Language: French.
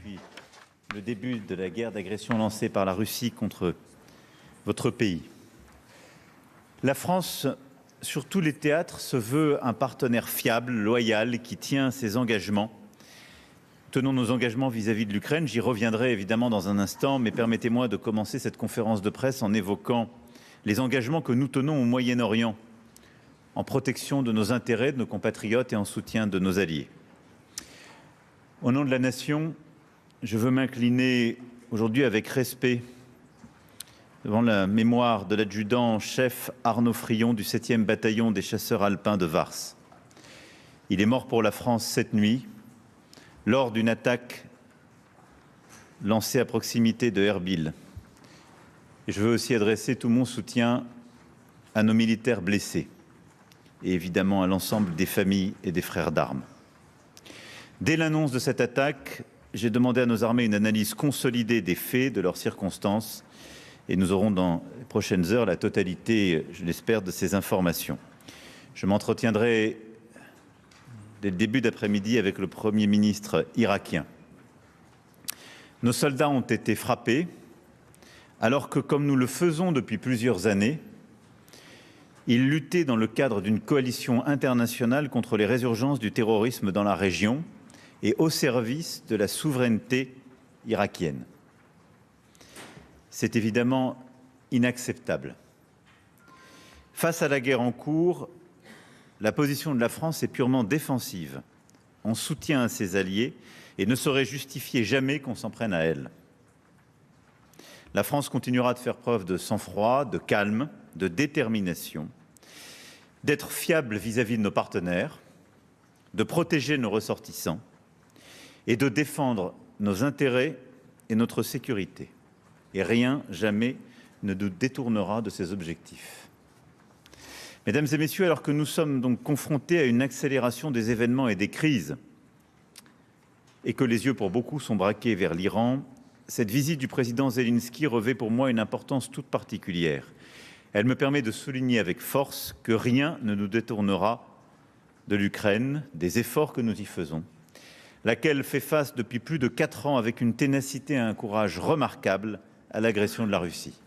depuis le début de la guerre d'agression lancée par la Russie contre votre pays. La France, sur tous les théâtres, se veut un partenaire fiable, loyal, qui tient ses engagements. Tenons nos engagements vis-à-vis de l'Ukraine. J'y reviendrai évidemment dans un instant, mais permettez-moi de commencer cette conférence de presse en évoquant les engagements que nous tenons au Moyen-Orient, en protection de nos intérêts, de nos compatriotes et en soutien de nos alliés. Au nom de la Nation, je veux m'incliner aujourd'hui avec respect devant la mémoire de l'adjudant-chef Arnaud Frion du 7e bataillon des chasseurs alpins de Vars. Il est mort pour la France cette nuit lors d'une attaque lancée à proximité de Erbil. Et je veux aussi adresser tout mon soutien à nos militaires blessés et évidemment à l'ensemble des familles et des frères d'armes. Dès l'annonce de cette attaque, j'ai demandé à nos armées une analyse consolidée des faits, de leurs circonstances, et nous aurons dans les prochaines heures la totalité, je l'espère, de ces informations. Je m'entretiendrai dès le début d'après-midi avec le Premier ministre irakien. Nos soldats ont été frappés, alors que, comme nous le faisons depuis plusieurs années, ils luttaient dans le cadre d'une coalition internationale contre les résurgences du terrorisme dans la région et au service de la souveraineté irakienne. C'est évidemment inacceptable. Face à la guerre en cours, la position de la France est purement défensive, en soutien à ses alliés, et ne saurait justifier jamais qu'on s'en prenne à elle. La France continuera de faire preuve de sang-froid, de calme, de détermination, d'être fiable vis-à-vis de nos partenaires, de protéger nos ressortissants et de défendre nos intérêts et notre sécurité. Et rien, jamais, ne nous détournera de ces objectifs. Mesdames et messieurs, alors que nous sommes donc confrontés à une accélération des événements et des crises, et que les yeux pour beaucoup sont braqués vers l'Iran, cette visite du président Zelensky revêt pour moi une importance toute particulière. Elle me permet de souligner avec force que rien ne nous détournera de l'Ukraine, des efforts que nous y faisons, laquelle fait face depuis plus de 4 ans avec une ténacité et un courage remarquables à l'agression de la Russie.